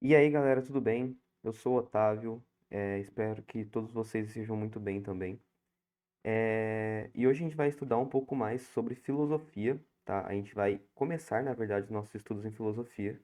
E aí, galera, tudo bem? Eu sou o Otávio, espero que todos vocês estejam muito bem também. E hoje a gente vai estudar um pouco mais sobre filosofia, tá? A gente vai começar, na verdade, os nossos estudos em filosofia.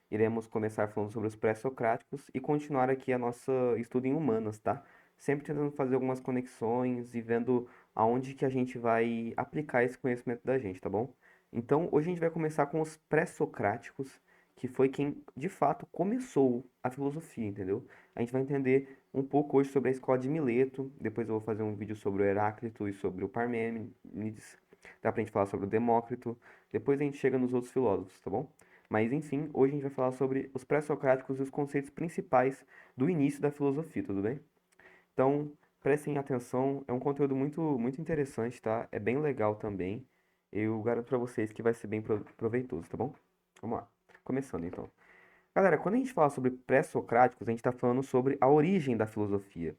Iremos começar falando sobre os pré-socráticos e continuar aqui a nossa estudo em humanas, tá? Sempre tentando fazer algumas conexões e vendo aonde que a gente vai aplicar esse conhecimento da gente, tá bom? Então, hoje a gente vai começar com os pré-socráticos, que foi quem de fato começou a filosofia, entendeu? A gente vai entender um pouco hoje sobre a escola de Mileto, depois eu vou fazer um vídeo sobre o Heráclito e sobre o Parmênides, dá pra gente falar sobre o Demócrito, depois a gente chega nos outros filósofos, tá bom? Mas enfim, hoje a gente vai falar sobre os pré-socráticos e os conceitos principais do início da filosofia, tudo bem? Então, prestem atenção, é um conteúdo muito interessante, tá? É bem legal também. Eu garanto pra vocês que vai ser bem proveitoso, tá bom? Vamos lá. Começando então. Galera, quando a gente fala sobre pré-socráticos, a gente está falando sobre a origem da filosofia.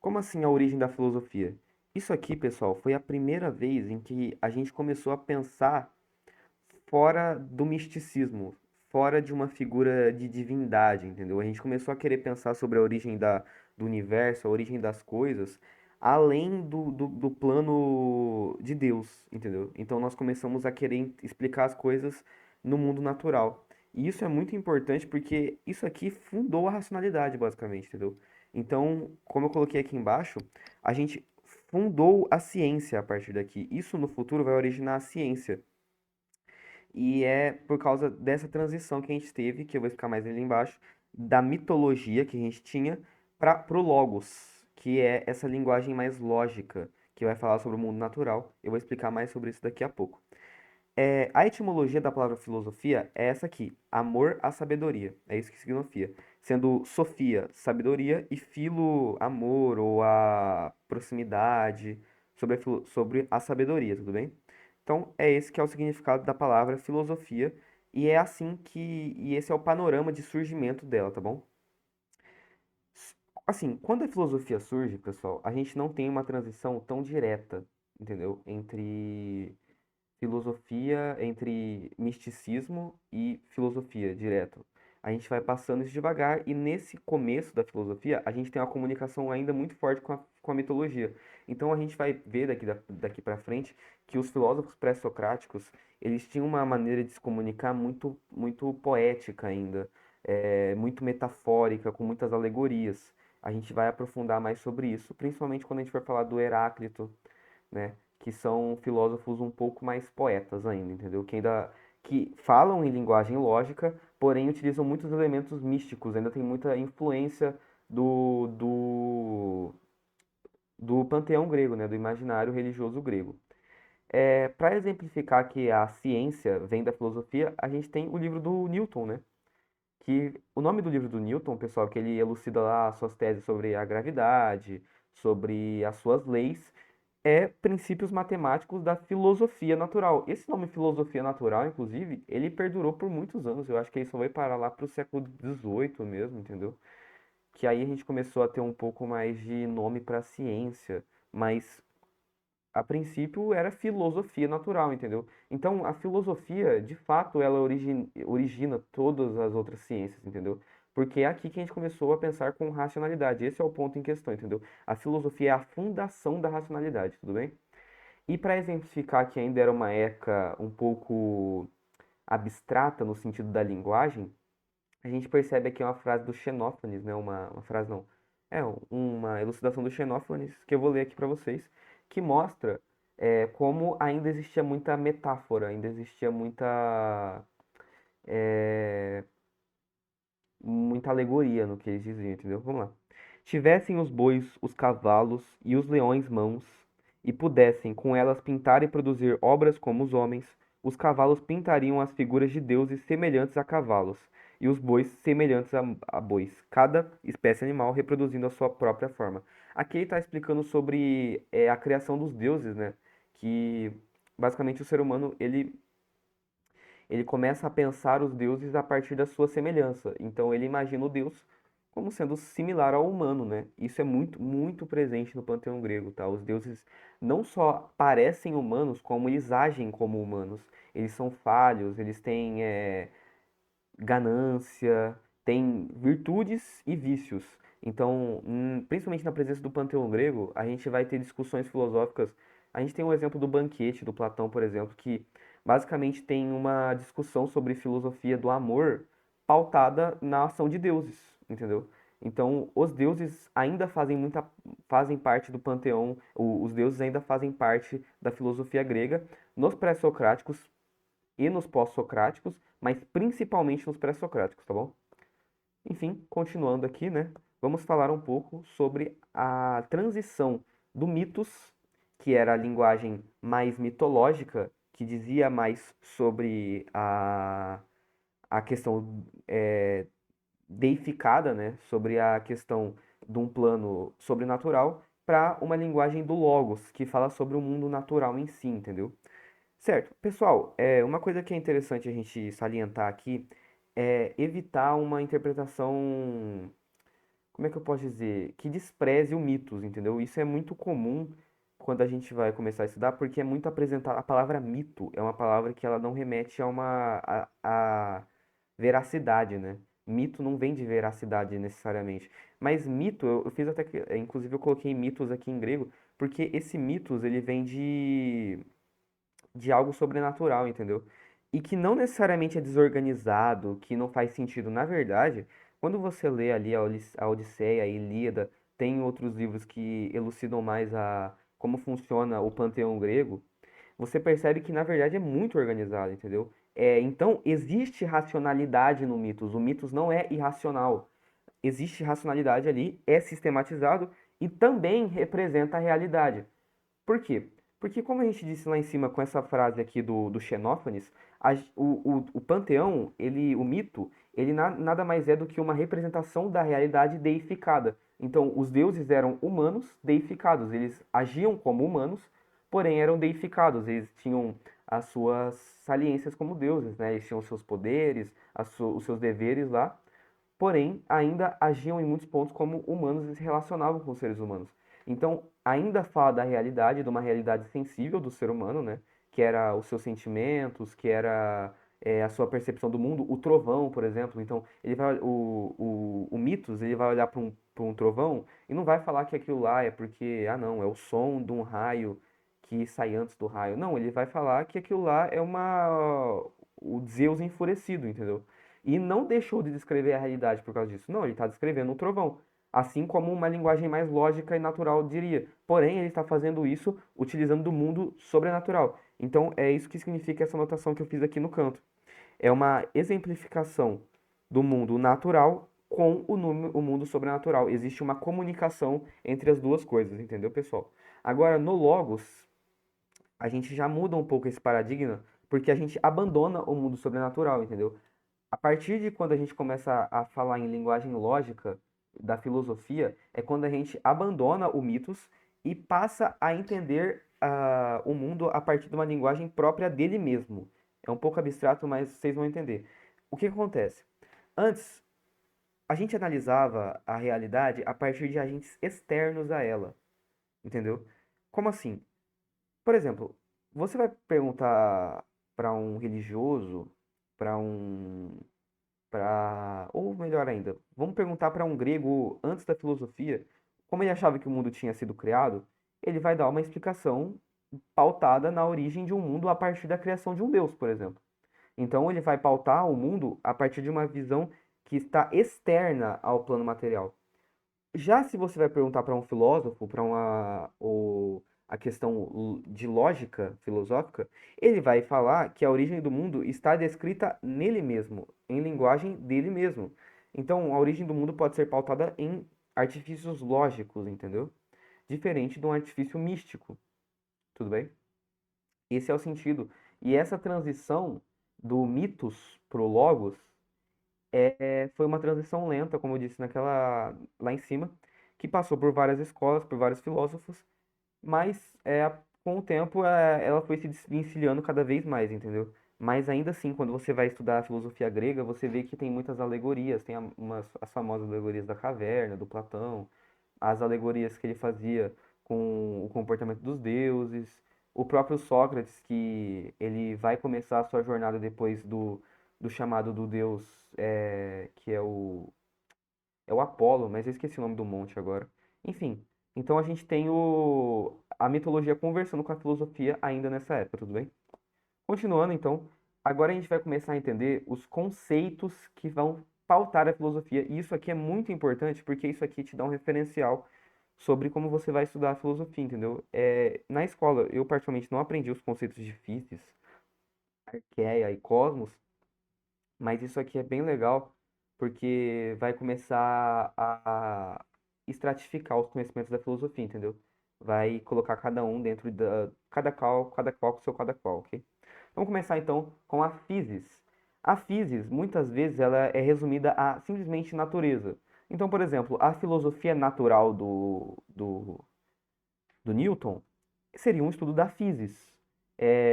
Como assim a origem da filosofia? Isso aqui, pessoal, foi a primeira vez em que a gente começou a pensar fora do misticismo, fora de uma figura de divindade, entendeu? A gente começou a querer pensar sobre a origem do universo, a origem das coisas, além do plano de Deus, entendeu? Então nós começamos a querer explicar as coisas no mundo natural. E isso é muito importante porque isso aqui fundou a racionalidade, basicamente, entendeu? Então, como eu coloquei aqui embaixo, a gente fundou a ciência a partir daqui. Isso no futuro vai originar a ciência. E é por causa dessa transição que a gente teve, que eu vou explicar mais ali embaixo, da mitologia que a gente tinha para pro Logos, que é essa linguagem mais lógica, que vai falar sobre o mundo natural. Eu vou explicar mais sobre isso daqui a pouco. A etimologia da palavra filosofia é essa aqui, amor à sabedoria. É isso que significa. Sendo sofia, sabedoria, e filo, amor ou a proximidade sobre a sabedoria, tudo bem? Então, é esse que é o significado da palavra filosofia, e é assim e esse é o panorama de surgimento dela, tá bom? Assim, quando a filosofia surge, pessoal, a gente não tem uma transição tão direta, entendeu? Entre misticismo e filosofia direto. A gente vai passando isso devagar e nesse começo da filosofia a gente tem uma comunicação ainda muito forte com a mitologia. Então a gente vai ver daqui para frente que os filósofos pré-socráticos eles tinham uma maneira de se comunicar muito poética ainda, muito metafórica, com muitas alegorias. A gente vai aprofundar mais sobre isso, principalmente quando a gente for falar do Heráclito, né? Que são filósofos um pouco mais poetas ainda, entendeu? Que falam em linguagem lógica, porém utilizam muitos elementos místicos, ainda tem muita influência do, do, do panteão grego, né? Do imaginário religioso grego. Para exemplificar que a ciência vem da filosofia, a gente tem o livro do Newton, né? Que o nome do livro do Newton, pessoal, que ele elucida lá as suas teses sobre a gravidade, sobre as suas leis, é Princípios Matemáticos da Filosofia Natural. Esse nome Filosofia Natural, inclusive, ele perdurou por muitos anos. Eu acho que ele só vai parar lá para o século XVIII mesmo, entendeu? Que aí a gente começou a ter um pouco mais de nome para ciência, mas a princípio era filosofia natural, entendeu? Então a filosofia, de fato, ela origina todas as outras ciências, entendeu? Porque é aqui que a gente começou a pensar com racionalidade. Esse é o ponto em questão, entendeu? A filosofia é a fundação da racionalidade, tudo bem? E para exemplificar que ainda era uma época um pouco abstrata no sentido da linguagem, a gente percebe aqui uma frase do Xenófanes, né? Uma frase não, uma elucidação do Xenófanes que eu vou ler aqui para vocês, que mostra como ainda existia muita metáfora, ainda existia é, muita alegoria no que eles diziam, entendeu? Vamos lá. Tivessem os bois, os cavalos e os leões mãos, e pudessem com elas pintar e produzir obras como os homens, os cavalos pintariam as figuras de deuses semelhantes a cavalos, e os bois semelhantes a bois, cada espécie animal reproduzindo a sua própria forma. Aqui ele está explicando sobre a criação dos deuses, né? Que basicamente o ser humano ele começa a pensar os deuses a partir da sua semelhança. Então ele imagina o Deus como sendo similar ao humano, né? Isso é muito presente no panteão grego, tá? Os deuses não só parecem humanos, como eles agem como humanos. Eles são falhos, eles têm ganância, tem virtudes e vícios. Então, principalmente na presença do panteão grego, a gente vai ter discussões filosóficas. A gente tem um exemplo do Banquete, do Platão, por exemplo, que basicamente tem uma discussão sobre filosofia do amor pautada na ação de deuses, entendeu? Então, os deuses ainda fazem parte do panteão, os deuses ainda fazem parte da filosofia grega, nos pré-socráticos e nos pós-socráticos, mas principalmente nos pré-socráticos, tá bom? Enfim, continuando aqui, né? Vamos falar um pouco sobre a transição do mitos, que era a linguagem mais mitológica, que dizia mais sobre a questão deificada, né? Sobre a questão de um plano sobrenatural, para uma linguagem do Logos, que fala sobre o mundo natural em si, entendeu? Certo. Pessoal, uma coisa que é interessante a gente salientar aqui é evitar uma interpretação, como é que eu posso dizer, que despreze o mitos, entendeu? Isso é muito comum quando a gente vai começar a estudar, porque é muito apresentar a palavra mito, é uma palavra que ela não remete a veracidade, né? Mito não vem de veracidade necessariamente, mas mito, eu fiz até que, inclusive eu coloquei mitos aqui em grego, porque esse mitos ele vem de algo sobrenatural, entendeu? E que não necessariamente é desorganizado, que não faz sentido. Na verdade, quando você lê ali a Odisseia, a Ilíada, tem outros livros que elucidam mais como funciona o panteão grego, você percebe que na verdade é muito organizado, entendeu? Então, existe racionalidade no mitos. O mitos não é irracional. Existe racionalidade ali, é sistematizado e também representa a realidade. Por quê? Porque, como a gente disse lá em cima com essa frase aqui do Xenófanes, o panteão, o mito, ele nada mais é do que uma representação da realidade deificada. Então, os deuses eram humanos deificados, eles agiam como humanos, porém eram deificados, eles tinham as suas saliências como deuses, né? Eles tinham os seus poderes, os seus deveres lá, porém ainda agiam em muitos pontos como humanos e se relacionavam com os seres humanos. Então, ainda fala da realidade, de uma realidade sensível do ser humano, né? Que era os seus sentimentos, que era a sua percepção do mundo. O trovão, por exemplo. Então, o Mitos, ele vai olhar para um trovão e não vai falar que aquilo lá é porque, ah, não, é o som de um raio que sai antes do raio. Não, ele vai falar que aquilo lá é o Zeus enfurecido, entendeu? E não deixou de descrever a realidade por causa disso. Não, ele está descrevendo um trovão. Assim como uma linguagem mais lógica e natural diria. Porém, ele está fazendo isso utilizando do mundo sobrenatural. Então, é isso que significa essa anotação que eu fiz aqui no canto. É uma exemplificação do mundo natural com o mundo sobrenatural. Existe uma comunicação entre as duas coisas, entendeu, pessoal? Agora, no Logos, a gente já muda um pouco esse paradigma, porque a gente abandona o mundo sobrenatural, entendeu? A partir de quando a gente começa a falar em linguagem lógica da filosofia, é quando a gente abandona o mitos e passa a entender o mundo a partir de uma linguagem própria dele mesmo. É um pouco abstrato, mas vocês vão entender. O que que acontece? Antes, a gente analisava a realidade a partir de agentes externos a ela, entendeu? Como assim? Por exemplo, você vai perguntar para um religioso, para ou melhor ainda, vamos perguntar para um grego antes da filosofia, como ele achava que o mundo tinha sido criado, ele vai dar uma explicação pautada na origem de um mundo a partir da criação de um deus, por exemplo. Então ele vai pautar o mundo a partir de uma visão que está externa ao plano material. Já se você vai perguntar para um filósofo, para a questão de lógica filosófica, ele vai falar que a origem do mundo está descrita nele mesmo, em linguagem dele mesmo. Então, a origem do mundo pode ser pautada em artifícios lógicos, entendeu? Diferente de um artifício místico, tudo bem? Esse é o sentido. E essa transição do mitos pro logos foi uma transição lenta, como eu disse lá em cima, que passou por várias escolas, por vários filósofos, mas com o tempo ela foi se desvencilhando cada vez mais, entendeu? Mas ainda assim, quando você vai estudar a filosofia grega, você vê que tem muitas alegorias, tem as famosas alegorias da caverna, do Platão, as alegorias que ele fazia com o comportamento dos deuses, o próprio Sócrates, que ele vai começar a sua jornada depois do chamado do deus, que é É o Apolo, mas eu esqueci o nome do monte agora. Enfim, então a gente tem a mitologia conversando com a filosofia ainda nessa época, tudo bem? Continuando, então, agora a gente vai começar a entender os conceitos que vão pautar a filosofia. E isso aqui é muito importante porque isso aqui te dá um referencial sobre como você vai estudar a filosofia, entendeu? Na escola, eu particularmente não aprendi os conceitos de physis, arqueia e cosmos, mas isso aqui é bem legal porque vai começar a estratificar os conhecimentos da filosofia, entendeu? Vai colocar cada um dentro da cada qual com seu cada qual, ok? Vamos começar então com a physis. A physis, muitas vezes, ela é resumida a simplesmente natureza. Então, por exemplo, a filosofia natural do Newton seria um estudo da physis.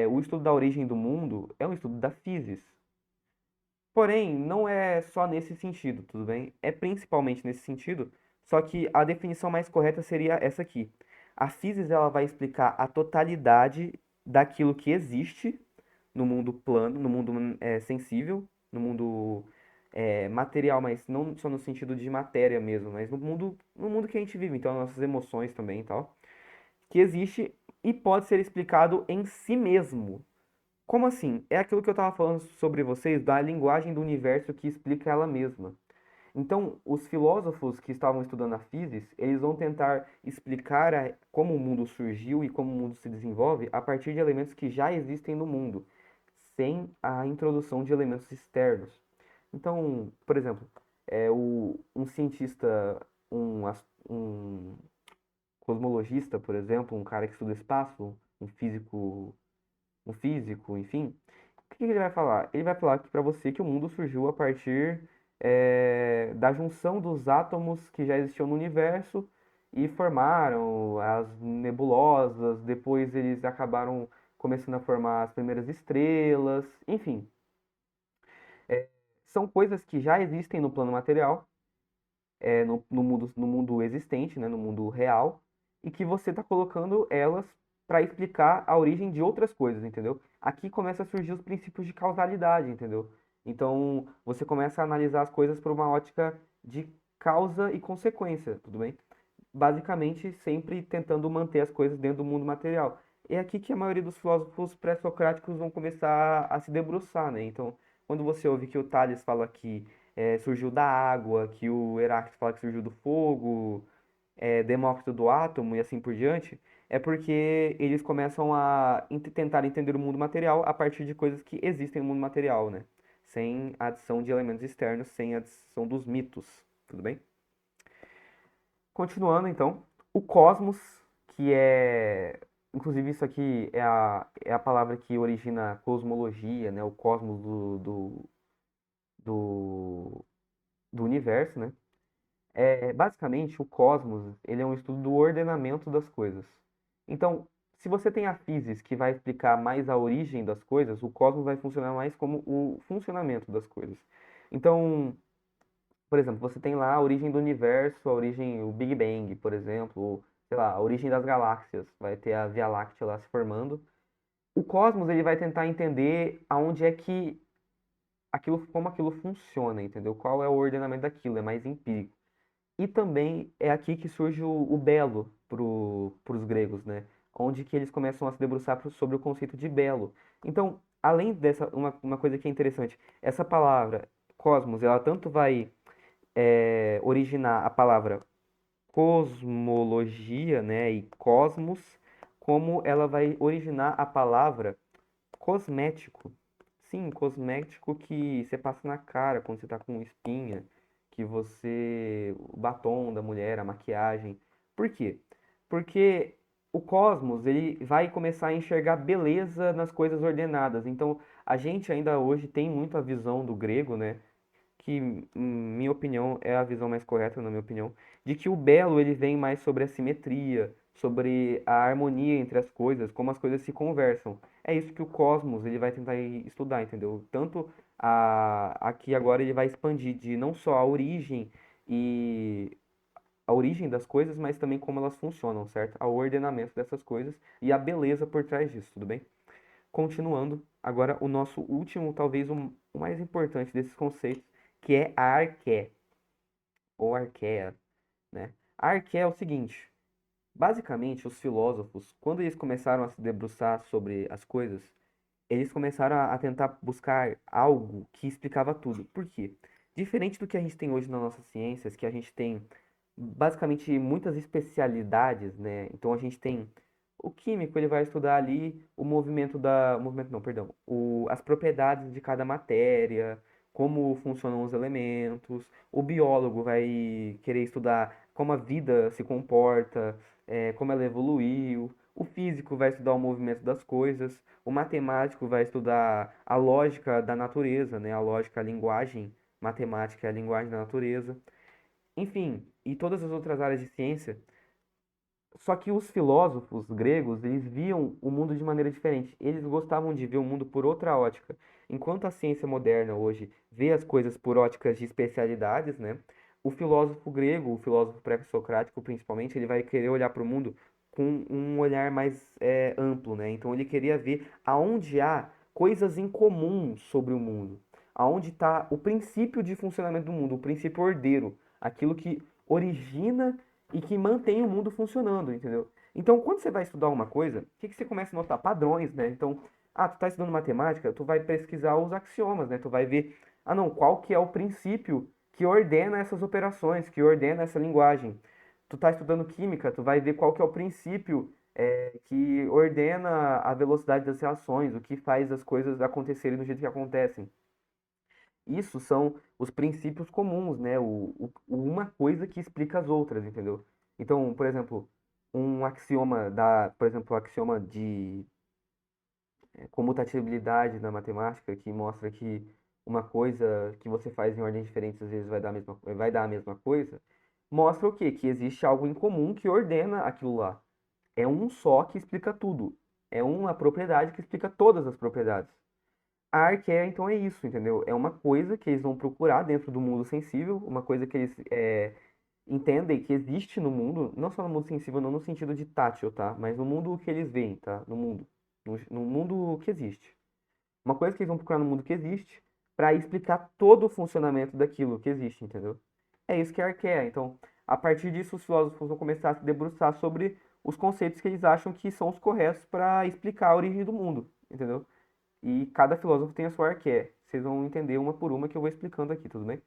O estudo da origem do mundo é um estudo da physis. Porém, não é só nesse sentido, tudo bem? É principalmente nesse sentido, só que a definição mais correta seria essa aqui. A physis ela vai explicar a totalidade daquilo que existe no mundo plano, no mundo sensível, no mundo material, mas não só no sentido de matéria mesmo, mas no mundo que a gente vive, então nossas emoções também e tal, que existe e pode ser explicado em si mesmo. Como assim? É aquilo que eu estava falando sobre vocês, da linguagem do universo que explica ela mesma. Então, os filósofos que estavam estudando a physis, eles vão tentar explicar como o mundo surgiu e como o mundo se desenvolve a partir de elementos que já existem no mundo, sem a introdução de elementos externos. Então, por exemplo, um cientista, um cosmologista, por exemplo, um cara que estuda espaço, um físico, enfim, o que ele vai falar? Ele vai falar para você que o mundo surgiu a partir da junção dos átomos que já existiam no universo e formaram as nebulosas, depois eles acabaram começando a formar as primeiras estrelas, enfim, são coisas que já existem no plano material, no mundo existente, né, no mundo real, e que você está colocando elas para explicar a origem de outras coisas, entendeu? Aqui começa a surgir os princípios de causalidade, entendeu? Então, você começa a analisar as coisas por uma ótica de causa e consequência, tudo bem? Basicamente, sempre tentando manter as coisas dentro do mundo material. É aqui que a maioria dos filósofos pré-socráticos vão começar a se debruçar, né? Então, quando você ouve que o Tales fala que surgiu da água, que o Heráclito fala que surgiu do fogo, Demócrito do átomo e assim por diante, é porque eles começam a tentar entender o mundo material a partir de coisas que existem no mundo material, né? Sem a adição de elementos externos, sem a adição dos mitos, tudo bem? Continuando, então, o cosmos, que é. Inclusive, isso aqui é a palavra que origina a cosmologia, né? O cosmos do, do universo, né? Basicamente, o cosmos, ele é um estudo do ordenamento das coisas. Então, se você tem a physis que vai explicar mais a origem das coisas, o cosmos vai funcionar mais como o funcionamento das coisas. Então, por exemplo, você tem lá a origem do universo, a origem, o Big Bang, por exemplo, ou, sei lá, a origem das galáxias, vai ter a Via Láctea lá se formando. O cosmos, ele vai tentar entender aonde é que como aquilo funciona, entendeu? Qual é o ordenamento daquilo, é mais empírico. E também é aqui que surge o belo para os gregos, né? Onde que eles começam a se debruçar sobre o conceito de belo. Então, além dessa, uma coisa que é interessante, essa palavra cosmos, ela tanto vai originar a palavra cosmologia, né, e cosmos, como ela vai originar a palavra cosmético. Sim, cosmético que você passa na cara quando você tá com espinha, que você, o batom da mulher, a maquiagem. Por quê? Porque o cosmos, ele vai começar a enxergar beleza nas coisas ordenadas. Então, a gente ainda hoje tem muito a visão do grego, né? Que, minha opinião, é a visão mais correta, na minha opinião, de que o belo ele vem mais sobre a simetria, sobre a harmonia entre as coisas, como as coisas se conversam. É isso que o Cosmos ele vai tentar estudar, entendeu? Tanto aqui agora ele vai expandir de não só e a origem das coisas, mas também como elas funcionam, certo? O ordenamento dessas coisas e a beleza por trás disso, tudo bem? Continuando, agora o nosso último, talvez o mais importante desses conceitos, que é a arqué. ou arqueia, né? A arqueia é o seguinte, basicamente os filósofos, quando eles começaram a se debruçar sobre as coisas, eles começaram a tentar buscar algo que explicava tudo. Por quê? Diferente do que a gente tem hoje nas nossas ciências, que a gente tem basicamente muitas especialidades, né? Então a gente tem o químico, ele vai estudar ali o movimento não, perdão, as propriedades de cada matéria, como funcionam os elementos. O biólogo vai querer estudar como a vida se comporta, como ela evoluiu. O físico vai estudar o movimento das coisas. O matemático vai estudar a lógica da natureza, né? A lógica, a linguagem matemática é a linguagem da natureza. Enfim, e todas as outras áreas de ciência. Só que os filósofos gregos, eles viam o mundo de maneira diferente. Eles gostavam de ver o mundo por outra ótica. Enquanto a ciência moderna hoje vê as coisas por óticas de especialidades, né? O filósofo grego, o filósofo pré-socrático principalmente, ele vai querer olhar para o mundo com um olhar mais amplo, né? Então ele queria ver aonde há coisas em comum sobre o mundo, aonde está o princípio de funcionamento do mundo, o princípio ordeiro, aquilo que origina e que mantém o mundo funcionando, entendeu? Então, quando você vai estudar uma coisa, o que que você começa a notar? Padrões, né? Então, tu tá estudando matemática, tu vai pesquisar os axiomas, né? Tu vai ver, não, qual que é o princípio que ordena essas operações, que ordena essa linguagem. Tu tá estudando química, tu vai ver qual que é o princípio que ordena a velocidade das reações, o que faz as coisas acontecerem do jeito que acontecem. Isso são os princípios comuns, né? Uma coisa que explica as outras, entendeu? Então, por exemplo, por exemplo, o axioma de comutatibilidade na matemática, que mostra que uma coisa que você faz em ordens diferentes às vezes vai dar a mesma coisa, mostra o quê? Que existe algo em comum que ordena aquilo lá. É um só que explica tudo. É uma propriedade que explica todas as propriedades. A arqueia, então, é isso, entendeu? É uma coisa que eles vão procurar dentro do mundo sensível, uma coisa que eles entendem que existe no mundo, não só no mundo sensível, não no sentido de tátil, tá? Mas no mundo que eles veem, tá? No mundo. No mundo que existe. Uma coisa que eles vão procurar no mundo que existe para explicar todo o funcionamento daquilo que existe, entendeu? É isso que é a arqueia. Então, a partir disso, os filósofos vão começar a se debruçar sobre os conceitos que eles acham que são os corretos para explicar a origem do mundo, entendeu? E cada filósofo tem a sua arqué. Vocês vão entender uma por uma que eu vou explicando aqui, tudo bem?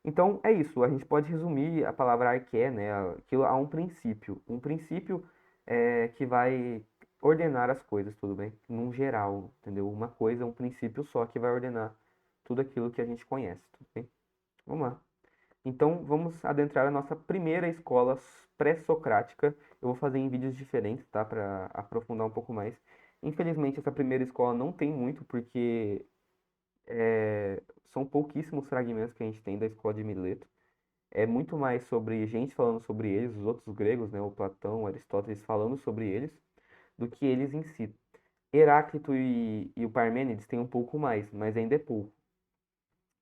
Então é isso. A gente pode resumir a palavra arqué, né? Aquilo a um princípio. Um princípio que vai ordenar as coisas, tudo bem? Num geral, entendeu? Uma coisa, um princípio só que vai ordenar tudo aquilo que a gente conhece, tudo bem? Vamos lá. Então vamos adentrar a nossa primeira escola pré-socrática. Eu vou fazer em vídeos diferentes, tá? Para aprofundar um pouco mais. Infelizmente, essa primeira escola não tem muito, porque são pouquíssimos fragmentos que a gente tem da escola de Mileto. É muito mais sobre gente falando sobre eles, os outros gregos, né? O Platão, o Aristóteles falando sobre eles, do que eles em si. Heráclito e o Parmênides têm um pouco mais, mas ainda é pouco.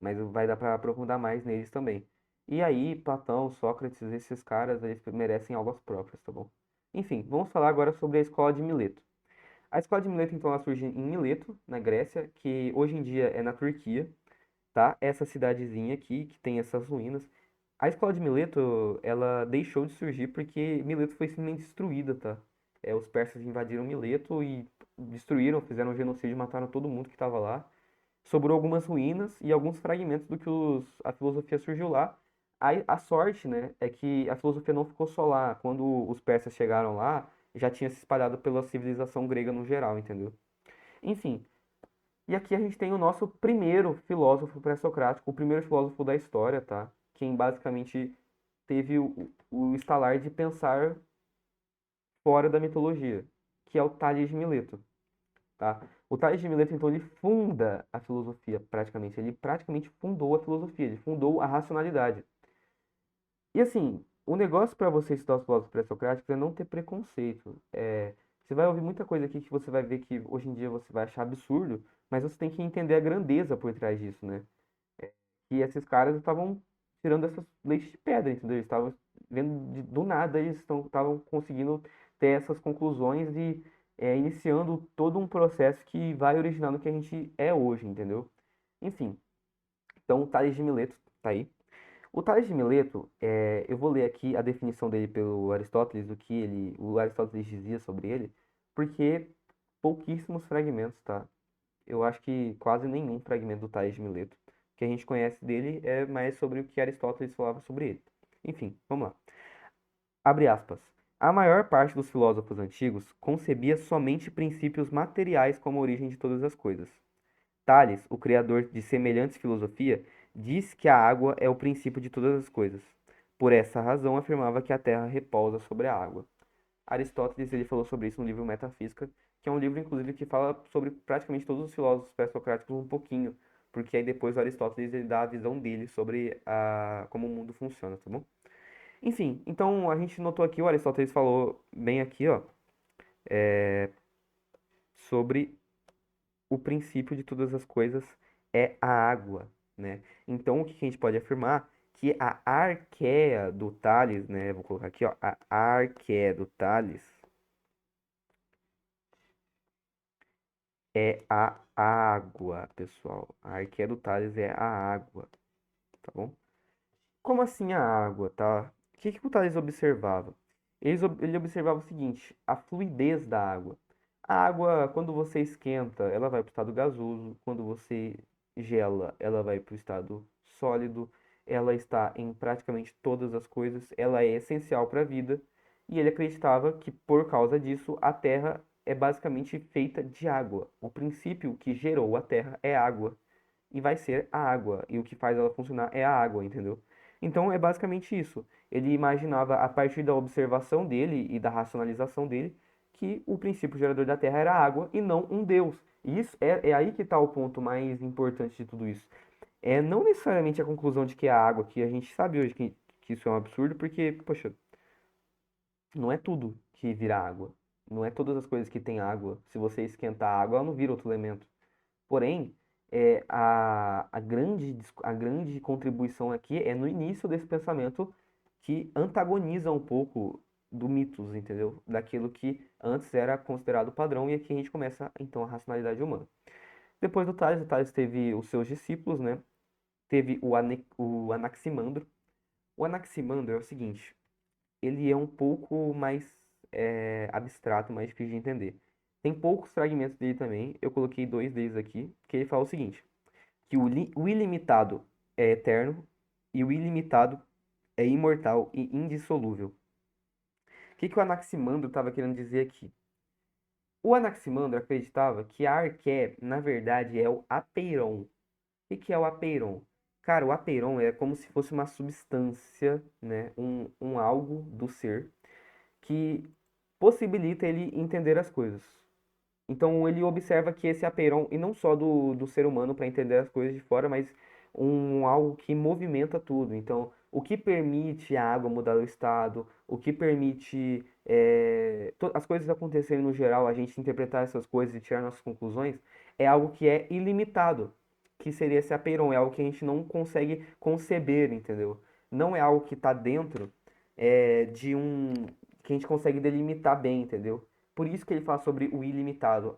Mas vai dar para aprofundar mais neles também. E aí, Platão, Sócrates, esses caras, eles merecem aulas próprias, tá bom? Enfim, vamos falar agora sobre a escola de Mileto. A escola de Mileto, então, ela surge em Mileto, na Grécia, que hoje em dia é na Turquia, tá? Essa cidadezinha aqui, que tem essas ruínas. A escola de Mileto, ela deixou de surgir porque Mileto foi simplesmente destruída, tá? Os persas invadiram Mileto e destruíram, fizeram um genocídio, mataram todo mundo que estava lá. Sobrou algumas ruínas e alguns fragmentos do que a filosofia surgiu lá. A sorte, né, é que a filosofia não ficou só lá. Quando os persas chegaram lá, já tinha se espalhado pela civilização grega no geral, entendeu? Enfim, e aqui a gente tem o nosso primeiro filósofo pré-socrático, o primeiro filósofo da história, tá? Quem basicamente teve o estalar de pensar fora da mitologia, que é o Tales de Mileto, tá? O Tales de Mileto, então, ele funda a filosofia, praticamente. Ele praticamente fundou a filosofia, ele fundou a racionalidade. E assim, o negócio para você estudar os filósofos pré-socráticos é não ter preconceito. Você vai ouvir muita coisa aqui que você vai ver que hoje em dia você vai achar absurdo, mas você tem que entender a grandeza por trás disso, né? E esses caras estavam tirando essas leites de pedra, entendeu? Eles estavam vendo do nada, eles estavam conseguindo ter essas conclusões e iniciando todo um processo que vai originar no que a gente é hoje, entendeu? Enfim, então Tales de Mileto tá aí. O Tales de Mileto, eu vou ler aqui a definição dele pelo Aristóteles, o Aristóteles dizia sobre ele, porque pouquíssimos fragmentos, tá? Eu acho que quase nenhum fragmento do Tales de Mileto. O que a gente conhece dele é mais sobre o que Aristóteles falava sobre ele. Enfim, vamos lá. Abre aspas. A maior parte dos filósofos antigos concebia somente princípios materiais como a origem de todas as coisas. Tales, o criador de semelhante filosofia, diz que a água é o princípio de todas as coisas. Por essa razão, afirmava que a terra repousa sobre a água. Aristóteles ele falou sobre isso no livro Metafísica, que é um livro, inclusive, que fala sobre praticamente todos os filósofos pré-socráticos um pouquinho, porque aí depois o Aristóteles ele dá a visão dele sobre como o mundo funciona, tá bom? Enfim, então a gente notou aqui, o Aristóteles falou bem aqui, ó, sobre o princípio de todas as coisas é a água, né? Então, o que que a gente pode afirmar? Que a arqueia do Tales, né? Vou colocar aqui, ó, a arqueia do Tales é a água, pessoal. A arqueia do Tales é a água, tá bom? Como assim a água, tá? O que que o Tales observava? Ele observava o seguinte, a fluidez da água. A água, quando você esquenta, ela vai para o estado gasoso. Quando você gela, ela vai para o estado sólido. Ela está em praticamente todas as coisas. Ela é essencial para a vida. E ele acreditava que, por causa disso, a Terra é basicamente feita de água. O princípio que gerou a Terra é água e vai ser a água. E o que faz ela funcionar é a água, entendeu? Então é basicamente isso. Ele imaginava, a partir da observação dele e da racionalização dele, que o princípio gerador da Terra era a água e não um Deus. E isso é aí que está o ponto mais importante de tudo isso. É não necessariamente a conclusão de que é a água, que a gente sabe hoje que isso é um absurdo, porque, poxa, não é tudo que vira água. Não é todas as coisas que têm água. Se você esquentar a água, ela não vira outro elemento. Porém, a grande contribuição aqui é no início desse pensamento que antagoniza um pouco do mitos, entendeu? Daquilo que antes era considerado padrão e aqui a gente começa então a racionalidade humana. Depois do Tales, o Tales teve os seus discípulos, né? Teve o Anaximandro. O Anaximandro é o seguinte, ele é um pouco mais abstrato, mais difícil de entender. Tem poucos fragmentos dele também, eu coloquei dois deles aqui, que ele fala o seguinte, que o ilimitado é eterno e o ilimitado é imortal e indissolúvel. O que que o Anaximandro estava querendo dizer aqui? O Anaximandro acreditava que a arqué, na verdade, é o apeiron. O que que é o apeiron? Cara, o apeiron é como se fosse uma substância, né? Um algo do ser que possibilita ele entender as coisas. Então ele observa que esse apeiron, e não só do ser humano para entender as coisas de fora, mas algo que movimenta tudo. Então, o que permite a água mudar o estado, o que permite as coisas acontecerem no geral, a gente interpretar essas coisas e tirar nossas conclusões, é algo que é ilimitado, que seria esse apeiron, é algo que a gente não consegue conceber, entendeu? Não é algo que está dentro de que a gente consegue delimitar bem, entendeu? Por isso que ele fala sobre o ilimitado.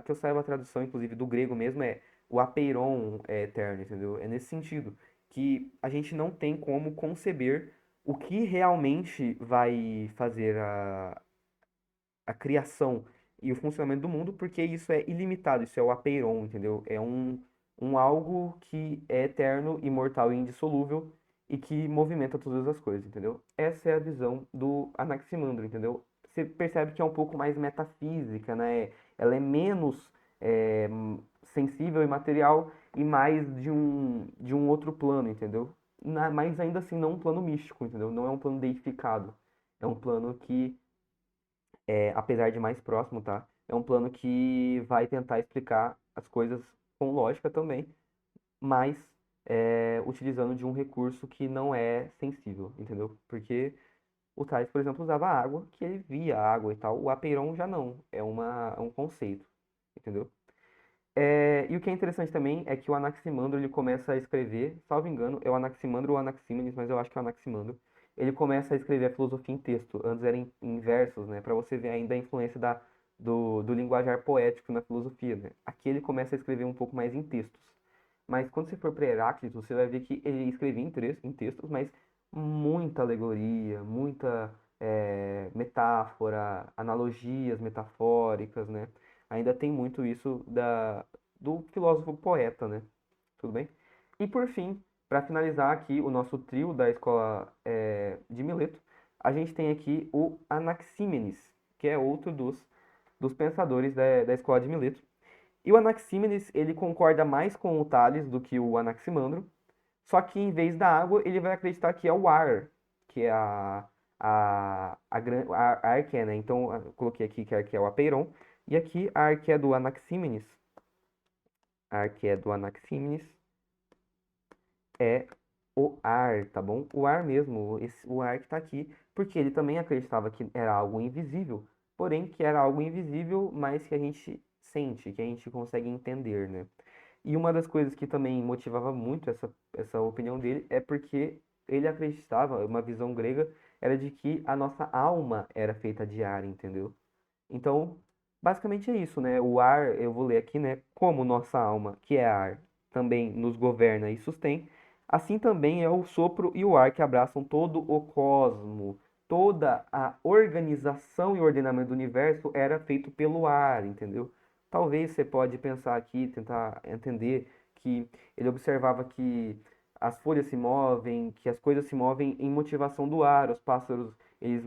Que eu saiba a tradução, inclusive, do grego mesmo é o apeiron é eterno, entendeu? É nesse sentido, que a gente não tem como conceber o que realmente vai fazer a criação e o funcionamento do mundo, porque isso é ilimitado, isso é o apeiron, entendeu? É um algo que é eterno, imortal e indissolúvel e que movimenta todas as coisas, entendeu? Essa é a visão do Anaximandro, entendeu? Você percebe que é um pouco mais metafísica, né? Ela é menos é, sensível e material e mais de um outro plano, entendeu? Mas ainda assim não um plano místico, entendeu? Não é um plano deificado. É um plano que apesar de mais próximo, tá? É um plano que vai tentar explicar as coisas com lógica também, mas utilizando de um recurso que não é sensível, entendeu? Porque o Tales, por exemplo, usava água, que ele via a água e tal. O Apeiron já não, é um conceito, entendeu? E o que é interessante também é que o Anaximandro ele começa a escrever, salvo engano, é o Anaximandro ou o Anaxímenes, mas eu acho que é o Anaximandro. Ele começa a escrever a filosofia em texto, antes era em versos, né, para você ver ainda a influência do linguajar poético na filosofia, né. Aqui ele começa a escrever um pouco mais em textos. mas quando você for para Heráclito, você vai ver que ele escrevia em textos, mas muita alegoria, muita metáfora, analogias metafóricas, né? Ainda tem muito isso do filósofo poeta, né? Tudo bem? E por fim, para finalizar aqui o nosso trio da escola de Mileto, a gente tem aqui o Anaxímenes, que é outro dos pensadores da escola de Mileto. E o Anaxímenes, ele concorda mais com o Tales do que o Anaximandro, só que em vez da água, ele vai acreditar que é o ar, que é a arqué, né? Então, eu coloquei aqui que a arqué é o apeiron, e aqui a arqué do Anaxímenes, a arqué do Anaxímenes é o ar, tá bom? O ar mesmo, o ar que tá aqui, porque ele também acreditava que era algo invisível, porém que era algo invisível, mas que a gente sente, que a gente consegue entender, né? E uma das coisas que também motivava muito essa opinião dele é porque ele acreditava, uma visão grega, era de que a nossa alma era feita de ar, entendeu? Então, basicamente é isso, né? O ar, eu vou ler aqui, né? Como nossa alma, que é ar, também nos governa e sustém, assim também é o sopro e o ar que abraçam todo o cosmo. Toda a organização e ordenamento do universo era feito pelo ar, entendeu? Talvez você pode pensar aqui, tentar entender que ele observava que as folhas se movem, que as coisas se movem em motivação do ar, os pássaros, eles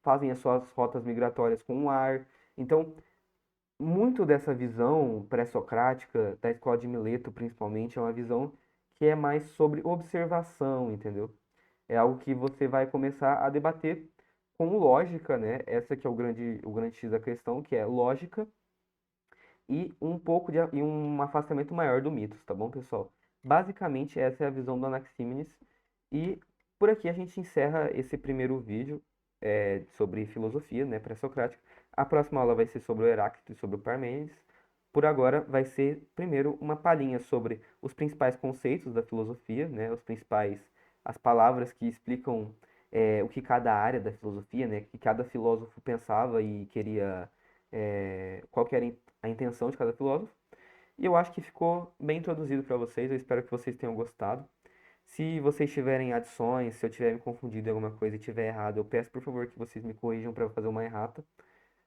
fazem as suas rotas migratórias com o ar. Então, muito dessa visão pré-socrática, da escola de Mileto principalmente, é uma visão que é mais sobre observação, entendeu? É algo que você vai começar a debater com lógica, né? Essa que é o grande X da questão, que é lógica e e um afastamento maior do mitos, tá bom, pessoal? Basicamente, essa é a visão do Anaxímenes. E por aqui a gente encerra esse primeiro vídeo sobre filosofia, né, pré-socrática. A próxima aula vai ser sobre o Heráclito e sobre o Parmênides. Por agora, vai ser primeiro uma palhinha sobre os principais conceitos da filosofia, né, as palavras que explicam o que cada área da filosofia, né, que cada filósofo pensava e queria, qual que era a intenção de cada filósofo. E eu acho que ficou bem introduzido para vocês. Eu espero que vocês tenham gostado. Se vocês tiverem adições, se eu tiver me confundido em alguma coisa e tiver errado, eu peço por favor que vocês me corrijam para eu fazer uma errata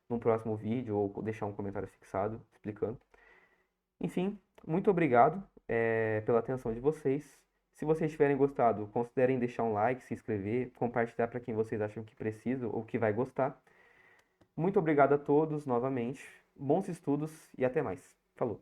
num próximo vídeo ou deixar um comentário fixado explicando. Enfim, muito obrigado, pela atenção de vocês. Se vocês tiverem gostado, considerem deixar um like, se inscrever, compartilhar para quem vocês acham que precisa ou que vai gostar. Muito obrigado a todos novamente. Bons estudos e até mais. Falou!